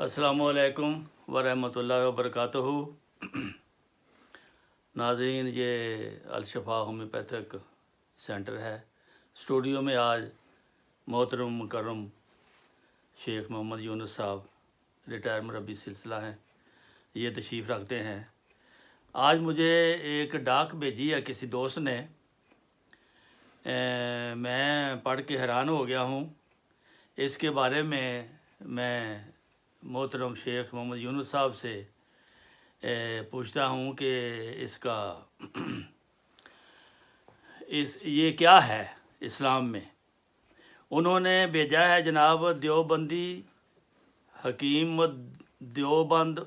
السلام علیکم ورحمۃ اللہ وبرکاتہ۔ ناظرین، یہ الشفا ہومیوپیتھک سینٹر ہے۔ اسٹوڈیو میں آج محترم مکرم شیخ محمد یونس صاحب ریٹائر مربی سلسلہ ہیں، یہ تشریف رکھتے ہیں۔ آج مجھے ایک ڈاک بھیجی ہے کسی دوست نے، میں پڑھ کے حیران ہو گیا ہوں۔ اس کے بارے میں محترم شیخ محمد یونس صاحب سے پوچھتا ہوں کہ اس کا یہ کیا ہے اسلام میں۔ انہوں نے بھیجا ہے جناب دیوبندی حکیم دیوبند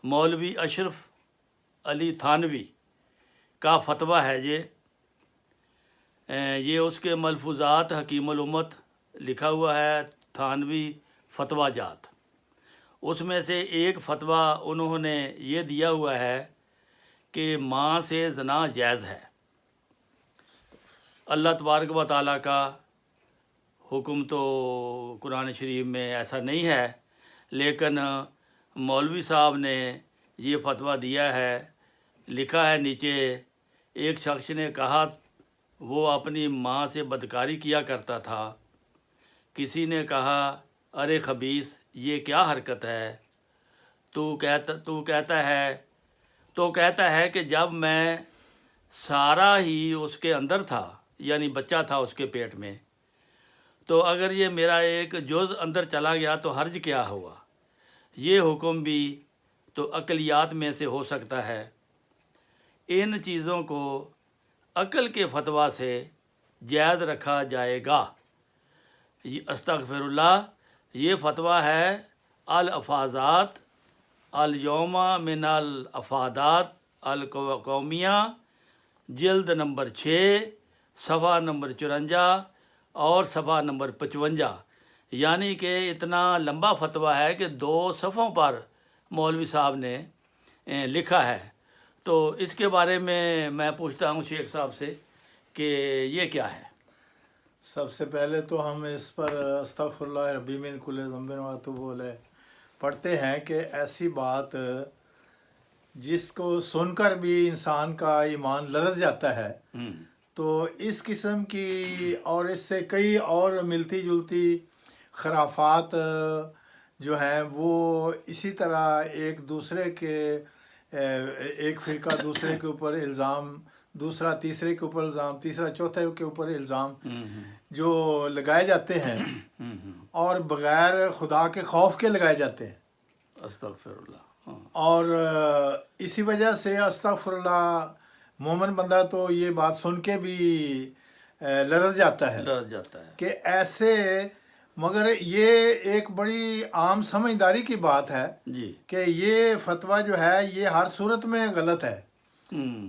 مولوی اشرف علی تھانوی کا فتویٰ ہے یہ اس کے ملفوظات حکیم الامت لکھا ہوا ہے، تھانوی فتویٰ جات۔ اس میں سے ایک فتویٰ انہوں نے یہ دیا ہوا ہے کہ ماں سے زنا جائز ہے۔ اللہ تبارک و تعالیٰ کا حکم تو قرآن شریف میں ایسا نہیں ہے، لیکن مولوی صاحب نے یہ فتویٰ دیا ہے۔ لکھا ہے نیچے، ایک شخص نے کہا وہ اپنی ماں سے بدکاری کیا کرتا تھا۔ کسی نے کہا، ارے خبیث، یہ کیا حرکت ہے؟ تو کہتا ہے کہ جب میں سارا ہی اس کے اندر تھا، یعنی بچہ تھا اس کے پیٹ میں، تو اگر یہ میرا ایک جز اندر چلا گیا تو حرج کیا ہوا؟ یہ حکم بھی تو عقلیات میں سے ہو سکتا ہے۔ ان چیزوں کو عقل کے فتویٰ سے جائز رکھا جائے گا؟ استغفر اللہ، یہ فتویٰ ہے الافاظات الیوم من الافادات القومیہ، جلد نمبر 6، صفحہ نمبر 54 اور صفحہ نمبر 55۔ یعنی کہ اتنا لمبا فتویٰ ہے کہ 2 صفحوں پر مولوی صاحب نے لکھا ہے۔ تو اس کے بارے میں پوچھتا ہوں شیخ صاحب سے کہ یہ کیا ہے؟ سب سے پہلے تو ہم اس پر استغفر اللہ ربی من کل ذنب و اتوب الیہ پڑھتے ہیں کہ ایسی بات جس کو سن کر بھی انسان کا ایمان لرز جاتا ہے، تو اس قسم کی اور اس سے کئی اور ملتی جلتی خرافات جو ہیں وہ اسی طرح ایک دوسرے کے ایک فرقہ دوسرے کے اوپر الزام، دوسرا تیسرے کے اوپر الزام، تیسرا چوتھے کے اوپر الزام جو لگائے جاتے ہیں اور بغیر خدا کے خوف کے لگائے جاتے ہیں۔ استغفر اللہ۔ اور اسی وجہ سے استغفر اللہ، مومن بندہ تو یہ بات سن کے بھی لرز جاتا ہے کہ ایسے، مگر یہ ایک بڑی عام سمجھداری کی بات ہے کہ یہ فتویٰ جو ہے یہ ہر صورت میں غلط ہے۔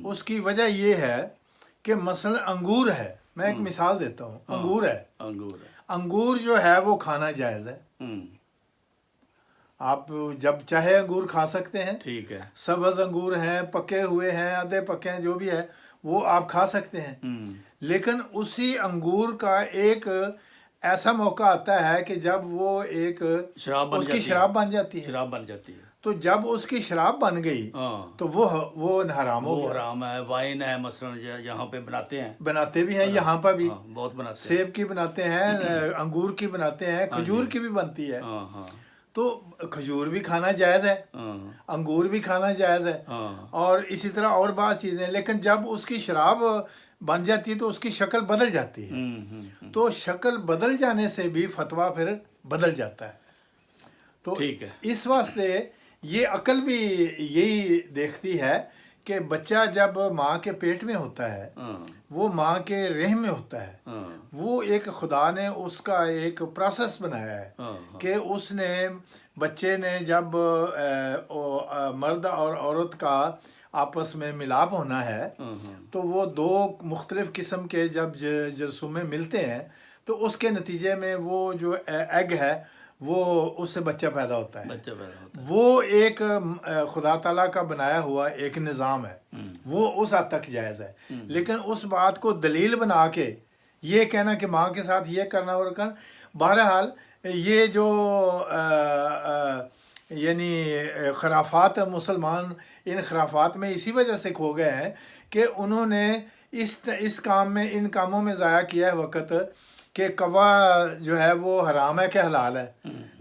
اس کی وجہ یہ ہے کہ مثلا انگور ہے، میں ایک مثال دیتا ہوں۔ انگور جو ہے وہ کھانا جائز ہے، آپ جب چاہے انگور کھا سکتے ہیں۔ ٹھیک ہے، سبز انگور ہیں، پکے ہوئے ہیں، آدھے پکے ہیں، جو بھی ہے وہ آپ کھا سکتے ہیں۔ لیکن اسی انگور کا ایک ایسا موقع آتا ہے کہ جب وہ ایک اس کی شراب بن جاتی ہے۔ تو جب اس کی شراب بن گئی تو وہ حرام ہو گیا۔ حرام ہے۔ وائن ہے مثلا، یہاں پہ بناتے بھی ہیں، یہاں پر بھی بہت بناتے ہیں، سیب کی بناتے ہیں، انگور کی بناتے ہیں، کھجور کی بھی بنتی ہے۔ تو کھجور بھی کھانا جائز ہے، انگور بھی کھانا جائز ہے، اور اسی طرح اور بعض چیزیں۔ لیکن جب اس کی شراب بن جاتی ہے تو اس کی شکل بدل جاتی ہے، تو شکل بدل جانے سے بھی فتویٰ پھر بدل جاتا ہے۔ تو اس واسطے یہ عقل بھی یہی دیکھتی ہے کہ بچہ جب ماں کے پیٹ میں ہوتا ہے، وہ ماں کے رحم میں ہوتا ہے، وہ ایک خدا نے اس کا ایک پروسیس بنایا ہے کہ اس نے بچے نے جب مرد اور عورت کا آپس میں ملاپ ہونا ہے تو وہ 2 مختلف قسم کے جب جرثومے ملتے ہیں تو اس کے نتیجے میں وہ جو ایگ ہے وہ اس سے بچہ پیدا ہوتا ہے۔ وہ ایک خدا تعالیٰ کا بنایا ہوا ایک نظام ہے، وہ اس حد تک جائز ہے۔ لیکن اس بات کو دلیل بنا کے یہ کہنا کہ ماں کے ساتھ یہ کرنا اور کرنا، بہرحال یہ جو یعنی خرافات مسلمان ان خرافات میں اسی وجہ سے کھو گئے ہیں کہ انہوں نے اس کام میں ان کاموں میں ضائع کیا ہے وقت کہ کوا جو ہے وہ حرام ہے کہ حلال ہے.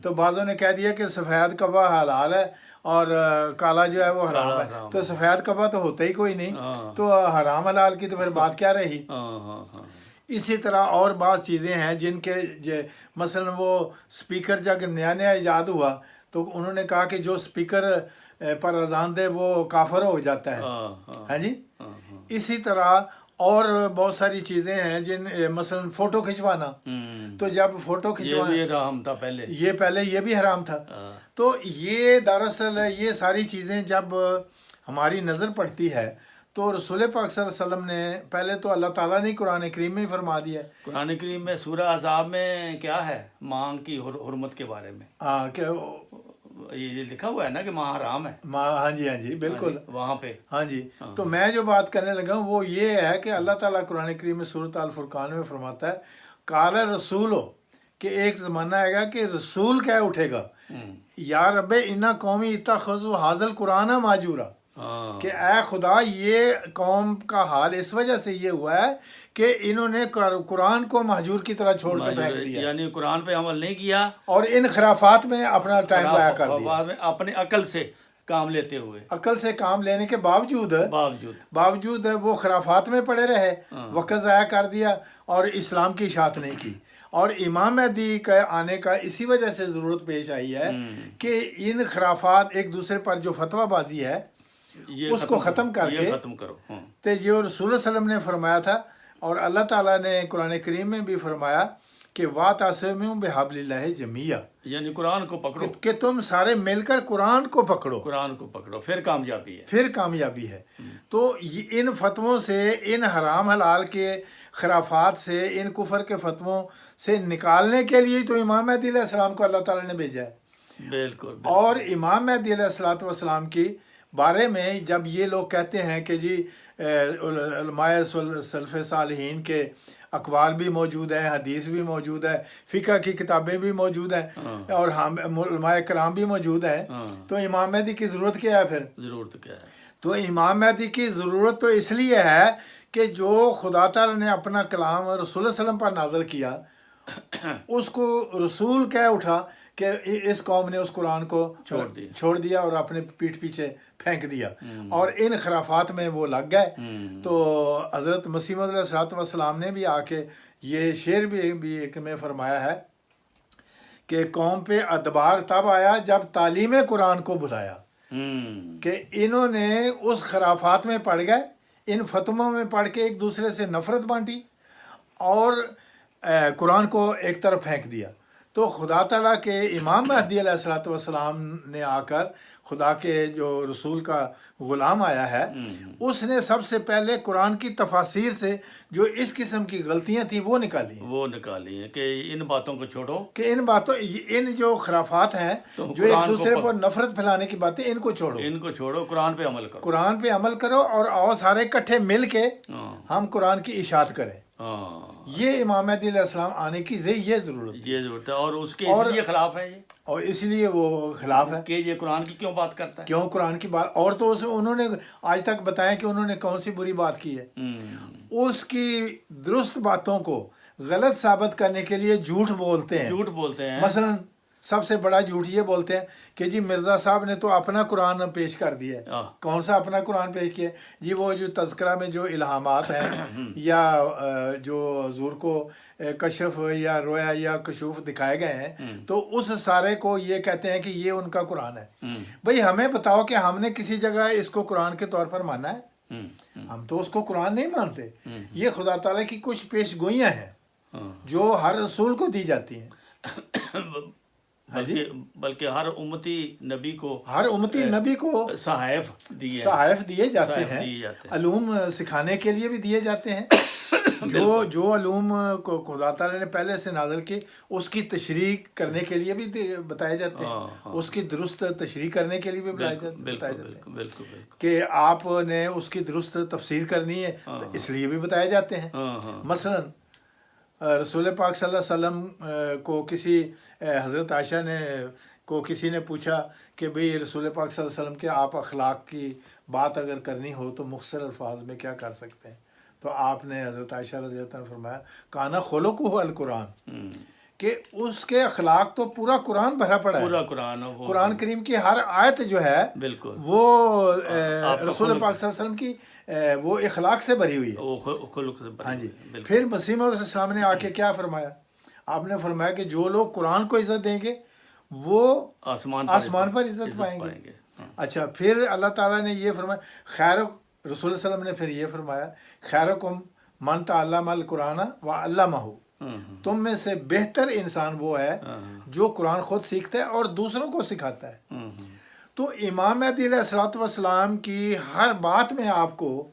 تو بعضوں نے کہہ دیا کہ سفید کوا حلال ہے اور کالا جو ہے وہ حرام ہے. تو سفید کوا تو ہوتا ہی کوئی نہیں, تو حرام حلال کی تو پھر بات کیا رہی. اسی طرح اور بعض چیزیں ہیں جن کے مثلا وہ سپیکر جب نیا ایجاد ہوا تو انہوں نے کہا کہ جو سپیکر پر اذان دے وہ کافر ہو جاتا ہے. ہاں جی. اسی طرح اور بہت ساری چیزیں ہیں جن مثلا فوٹو کھنچوانا, تو جب فوٹو کھنچوانا یہ پہلے یہ بھی حرام تھا. تو یہ دراصل یہ ساری چیزیں جب ہماری نظر پڑتی ہے تو رسول پاک صلی اللہ علیہ وسلم نے پہلے تو اللہ تعالیٰ نے قرآن کریم میں ہی فرما دیا ہے. قرآن کریم میں سورہ احزاب میں کیا ہے ماں کی حرمت کے بارے میں, کہ یہ لکھا ہوا ہے نا کہ ماں حرام ہے. ہاں جی بالکل وہاں پہ. ہاں جی. تو میں جو بات کرنے لگا ہوں وہ یہ ہے کہ اللہ تعالیٰ قرآن کریم میں سورۃ الفرقان میں فرماتا ہے قال رسول ہو, کہ ایک زمانہ آئے گا کہ رسول کہہ اٹھے گا یا رب انا قومی اتخذوا ھذا القرآن مہجورا, کہ اے خدا یہ قوم کا حال اس وجہ سے یہ ہوا ہے کہ انہوں نے قرآن کو مہجور کی طرح چھوڑ کے پھینک دیا, یعنی قرآن پہ عمل نہیں کیا اور ان خرافات میں اپنا ٹائم ضائع کر دیا, اپنے عقل سے کام لیتے ہوئے, عقل سے کام لینے کے باوجود وہ خرافات میں پڑے رہے, وقت ضائع کر دیا اور اسلام کی اشاعت نہیں کی. اور امام مہدی کے آنے کا اسی وجہ سے ضرورت پیش آئی ہے کہ ان خرافات ایک دوسرے پر جو فتویٰ بازی ہے اس کو ختم کر کے تو یہ رسول اللہ علیہ وسلم نے فرمایا تھا اور اللہ تعالیٰ نے قرآن کریم میں بھی فرمایا کہ وَاعْتَصِمُوا بِحَبْلِ اللَّهِ جَمِيعًا, یعنی قرآن کو پکڑو, کہ تم سارے مل کر قرآن کو پکڑو, پھر کامیابی ہے. تو ان فتووں سے, ان حرام حلال کے خرافات سے, ان کفر کے فتووں سے نکالنے کے لیے تو امام مہدی علیہ السلام کو اللہ تعالیٰ نے بھیجا ہے. بالکل. اور امام مہدی علیہ السلام کی بارے میں جب یہ لوگ کہتے ہیں کہ جی علماء سلف صالحین کے اقوال بھی موجود ہیں, حدیث بھی موجود ہے, فقہ کی کتابیں بھی موجود ہیں اور علماء کرام بھی موجود ہیں, تو امام مہدی کی ضرورت کیا ہے پھر؟ تو امام مہدی کی ضرورت تو اس لیے ہے کہ جو خدا تعالیٰ نے اپنا کلام رسول اللہ علیہ وسلم پر نازل کیا اس کو رسول کہہ اٹھا کہ اس قوم نے اس قرآن کو چھوڑ دیا اور اپنے پیٹھ پیچھے پھینک دیا اور ان خرافات میں وہ لگ گئے. تو حضرت مسیح موعود علیہ السلام نے بھی آ کے یہ شعر بھی ایک میں فرمایا ہے کہ قوم پہ ادبار تب آیا جب تعلیم قرآن کو بلایا, کہ انہوں نے اس خرافات میں پڑ گئے, ان فتووں میں پڑھ کے ایک دوسرے سے نفرت بانٹی اور قرآن کو ایک طرف پھینک دیا. تو خدا تعالیٰ کے امام مہدی علیہ السلام نے آ کر خدا کے جو رسول کا غلام آیا ہے اس نے سب سے پہلے قرآن کی تفاسیر سے جو اس قسم کی غلطیاں تھیں وہ نکالی ہیں کہ ان باتوں کو چھوڑو, کہ ان جو خرافات ہیں جو ایک دوسرے پر نفرت پھیلانے کی باتیں ان کو چھوڑو, قرآن پہ عمل کرو اور آؤ سارے اکٹھے مل کے ہم قرآن کی اشاعت کریں. یہ امام مہدی علیہ السلام آنے کی یہ ضرورت ہے اور اس کے یہ خلاف ہے, اور اس لیے وہ خلاف ہے کہ یہ قرآن کی کیوں بات کرتا ہے, کیوں قرآن کی بات. اور تو انہوں نے آج تک بتایا کہ انہوں نے کون سی بری بات کی ہے, اس کی درست باتوں کو غلط ثابت کرنے کے لیے جھوٹ بولتے ہیں. مثلا سب سے بڑا جھوٹ یہ بولتے ہیں کہ جی مرزا صاحب نے تو اپنا قرآن پیش کر دیا ہے. کون سا اپنا قرآن پیش کیا؟ جی وہ جو تذکرہ میں جو الہامات ہیں یا جو حضور کو کشف یا رویا یا کشوف دکھائے گئے ہیں تو اس سارے کو یہ کہتے ہیں کہ یہ ان کا قرآن ہے. بھئی ہمیں بتاؤ کہ ہم نے کسی جگہ اس کو قرآن کے طور پر مانا ہے؟ ہم تو اس کو قرآن نہیں مانتے. یہ خدا تعالیٰ کی کچھ پیش گوئیاں ہیں جو ہر رسول کو دی جاتی ہیں, بلکہ ہر امتی نبی کو صحائف دیے جاتے ہیں, علوم سکھانے کے لیے بھی دیے جاتے ہیں. جو علوم کو خدا تعالیٰ نے پہلے سے نازل کی اس کی تشریح کرنے کے لیے بھی بتائے جاتے ہیں, اس کی درست تشریح کرنے کے لیے بھی بتائے جاتے ہیں کہ آپ نے اس کی درست تفسیر کرنی ہے اس لیے بھی بتائے جاتے ہیں. مثلا رسول پاک صلی اللہ علیہ وسلم کو کسی حضرت عائشہ نے کو کسی نے پوچھا کہ بھئی رسول پاک صلی اللہ علیہ وسلم کے آپ اخلاق کی بات اگر کرنی ہو تو مختصر الفاظ میں کیا کر سکتے ہیں؟ تو آپ نے حضرت عائشہ رضی اللہ عنہ نے فرمایا کانا خلقہ القرآن، کہ اس کے اخلاق تو پورا قرآن بھرا پڑا ہے، پورا قرآن کریم کی ہر آیت جو ہے بالکل وہ رسول پاک صلی اللہ علیہ وسلم کی وہ اخلاق سے بھری ہوئی ہے، وہ خلق سے ہاں جی۔ پھر مسیح موعود علیہ السلام نے آ کے کیا فرمایا؟ آپ نے فرمایا کہ جو لوگ قرآن کو عزت دیں گے وہ آسمان پر عزت پائیں گے۔ اچھا، پھر اللہ تعالیٰ نے یہ فرمایا خیر، رسول صلی اللہ علیہ وسلم نے پھر یہ فرمایا خیرکم من تعلم القرآن وعلمہ، تم میں سے بہتر انسان وہ ہے جو قرآن خود سیکھتا ہے اور دوسروں کو سکھاتا ہے۔ تو امام مہدی علیہ الصلوۃ والسلام کی ہر بات میں آپ کو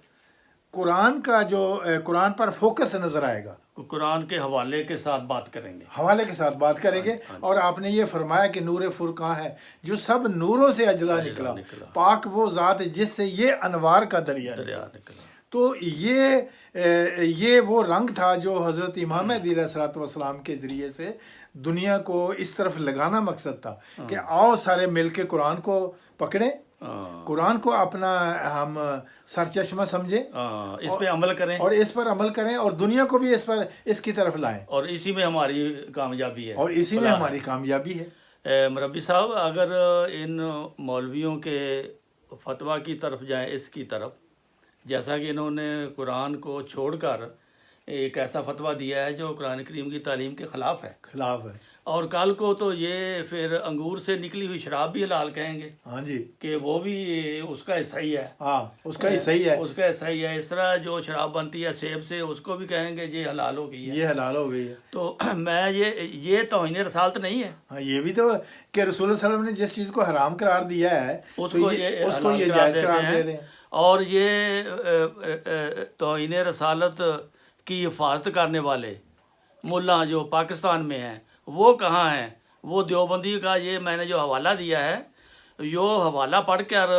قرآن کا جو قرآن پر فوکس نظر آئے گا، قرآن کے حوالے کے ساتھ بات کریں گے، حوالے کے ساتھ بات کریں گے۔ اور آپ نے یہ فرمایا کہ نور فرقاں ہے جو سب نوروں سے اجلا نکلا، پاک وہ ذات جس سے یہ انوار کا دریا نکلا۔ تو یہ وہ رنگ تھا جو حضرت امام مہدی علیہ الصلوۃ والسلام کے ذریعے سے دنیا کو اس طرف لگانا مقصد تھا کہ آؤ سارے مل کے قرآن کو پکڑیں، قرآن کو اپنا ہم سرچشمہ سمجھیں، اس پہ عمل کریں، اور اس پر عمل کریں، اور دنیا کو بھی اس کی طرف لائیں، اور اسی میں ہماری کامیابی ہے، اور اسی میں ہماری کامیابی ہے۔ مربی صاحب، اگر ان مولویوں کے فتویٰ کی طرف جائیں، اس کی طرف، جیسا کہ انہوں نے قرآن کو چھوڑ کر ایک ایسا فتویٰ دیا ہے جو قرآن کریم کی تعلیم کے خلاف ہے، اور کل کو تو یہ پھر انگور سے نکلی ہوئی شراب بھی حلال کہیں گے، ہاں جی، کہ وہ بھی اس کا حصہ ہی ہے، ہاں اس کا حصہ ہی ہے، اس کا حصہ ہی ہے۔ اس طرح جو شراب بنتی ہے سیب سے، اس کو بھی کہیں گے یہ حلال ہو گئی ہے، یہ حلال ہو گئی ہے۔ تو میں یہ توہین رسالت نہیں ہے؟ ہاں، یہ بھی تو کہ رسول اللہ صلی اللہ علیہ وسلم نے جس چیز کو حرام قرار دیا ہے اس کو یہ جائز قرار دے دیں، اور یہ توہین رسالت کی حفاظت کرنے والے ملا جو پاکستان میں ہیں وہ کہاں ہیں؟ وہ دیوبندی کا یہ میں نے جو حوالہ دیا ہے، یہ حوالہ پڑھ کر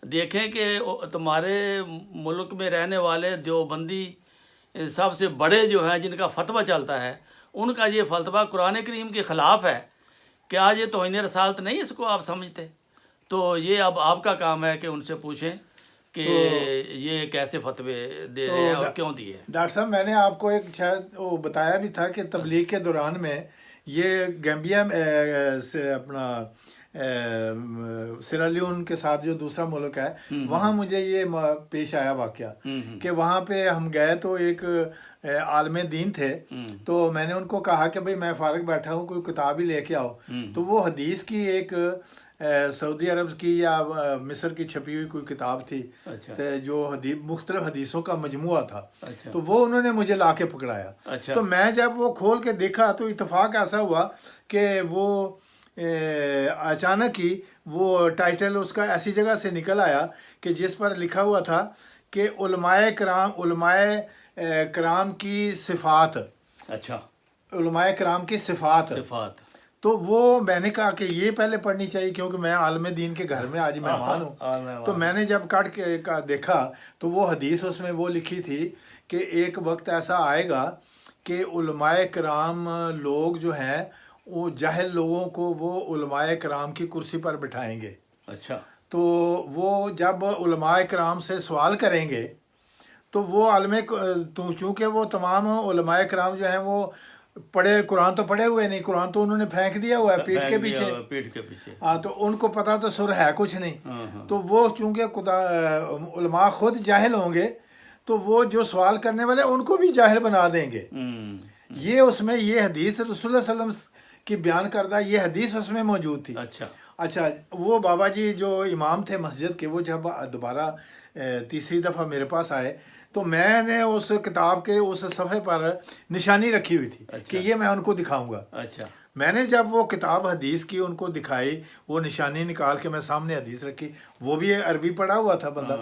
دیکھیں کہ تمہارے ملک میں رہنے والے دیوبندی سب سے بڑے جو ہیں جن کا فتویٰ چلتا ہے، ان کا یہ فتویٰ قرآن کریم کے خلاف ہے۔ کیا یہ توہین رسالت نہیں اس کو آپ سمجھتے؟ تو یہ اب آپ کا کام ہے کہ ان سے پوچھیں کہ یہ کیسے فتوے دے رہے ہیں اور کیوں دیے۔ ڈاکٹر صاحب، میں نے آپ کو ایک شاید وہ بتایا بھی تھا کہ تبلیغ کے دوران میں یہ گیمبیا سے اپنا سیرالیون کے ساتھ جو دوسرا ملک ہے، وہاں مجھے یہ پیش آیا واقعہ کہ وہاں پہ ہم گئے تو ایک عالم دین تھے، تو میں نے ان کو کہا کہ بھئی میں فارغ بیٹھا ہوں، کوئی کتاب ہی لے کے آؤ۔ تو وہ حدیث کی ایک سعودی عرب کی یا مصر کی چھپی ہوئی کوئی کتاب تھی جو مختلف حدیثوں کا مجموعہ تھا، تو وہ انہوں نے مجھے لا کے پکڑایا۔ تو میں جب وہ کھول کے دیکھا تو اتفاق ایسا ہوا کہ وہ اچانک ہی وہ ٹائٹل اس کا ایسی جگہ سے نکل آیا کہ جس پر لکھا ہوا تھا کہ علماء کرام کی صفات، علماء کرام کی صفات۔ تو وہ میں نے کہا کہ یہ پہلے پڑھنی چاہیے کیونکہ میں عالم دین کے گھر میں آج مہمان ہوں۔ تو میں نے جب کٹ کے دیکھا تو وہ حدیث اس میں وہ لکھی تھی کہ ایک وقت ایسا آئے گا کہ علماء کرام لوگ جو ہیں وہ جاہل لوگوں کو وہ علماء کرام کی کرسی پر بٹھائیں گے۔ تو وہ جب علماء کرام سے سوال کریں گے تو وہ چونکہ وہ تمام علماء کرام جو ہیں وہ قرآن تو پڑھے ہوئے نہیں، قرآن تو انہوں نے پھینک دیا ہوا ہے پیٹھ کے پیچھے، ہاں، تو ان کو پتہ تو سر ہے کچھ نہیں۔ تو وہ چونکہ علماء خود جاہل ہوں گے تو وہ جو سوال کرنے والے ان کو بھی جاہل بنا دیں گے۔ یہ اس میں یہ حدیث رسول اللہ صلی اللہ علیہ وسلم کی بیان کردہ یہ حدیث اس میں موجود تھی۔ اچھا، وہ بابا جی جو امام تھے مسجد کے، وہ جب دوبارہ تیسری دفعہ میرے پاس آئے تو میں نے اس کتاب کے اس صفحے پر نشانی رکھی ہوئی تھی کہ یہ میں ان کو دکھاؤں گا۔ میں نے جب وہ کتاب حدیث کی ان کو دکھائی، وہ نشانی نکال کے میں سامنے حدیث رکھی، وہ بھی عربی پڑھا ہوا تھا بندہ،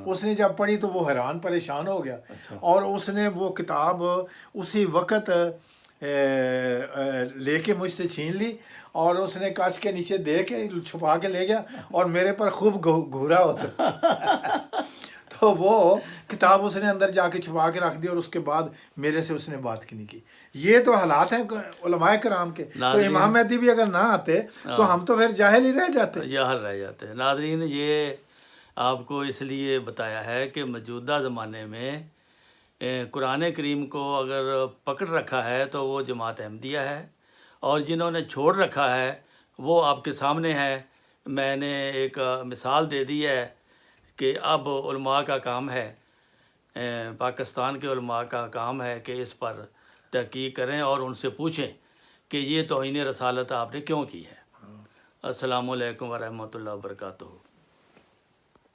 اس نے جب پڑھی تو وہ حیران پریشان ہو گیا، اور اس نے وہ کتاب اسی وقت لے کے مجھ سے چھین لی اور اس نے کاچ کے نیچے دے کے چھپا کے لے گیا اور میرے پر خوب گھورا ہوتا۔ تو تو وہ کتاب اس نے اندر جا کے چھپا کے رکھ دی اور اس کے بعد میرے سے اس نے بات کی نہیں کی. یہ تو حالات ہیں علماء کرام کے. تو امام مہدی بھی اگر نہ آتے تو ہم تو پھر جاہل ہی رہ جاتے. جاہل رہ جاتے. ناظرین یہ آپ کو اس لیے بتایا ہے کہ موجودہ زمانے میں قرآن کریم کو اگر پکڑ رکھا ہے تو وہ جماعت احمدیہ ہے، اور جنہوں نے چھوڑ رکھا ہے وہ آپ کے سامنے ہے. میں نے ایک مثال دے دی ہے کہ اب علماء کا کام ہے، پاکستان کے علماء کا کام ہے کہ اس پر تحقیق کریں اور ان سے پوچھیں کہ یہ توہین رسالت آپ نے کیوں کی ہے. السلام علیکم ورحمۃ اللہ وبرکاتہ.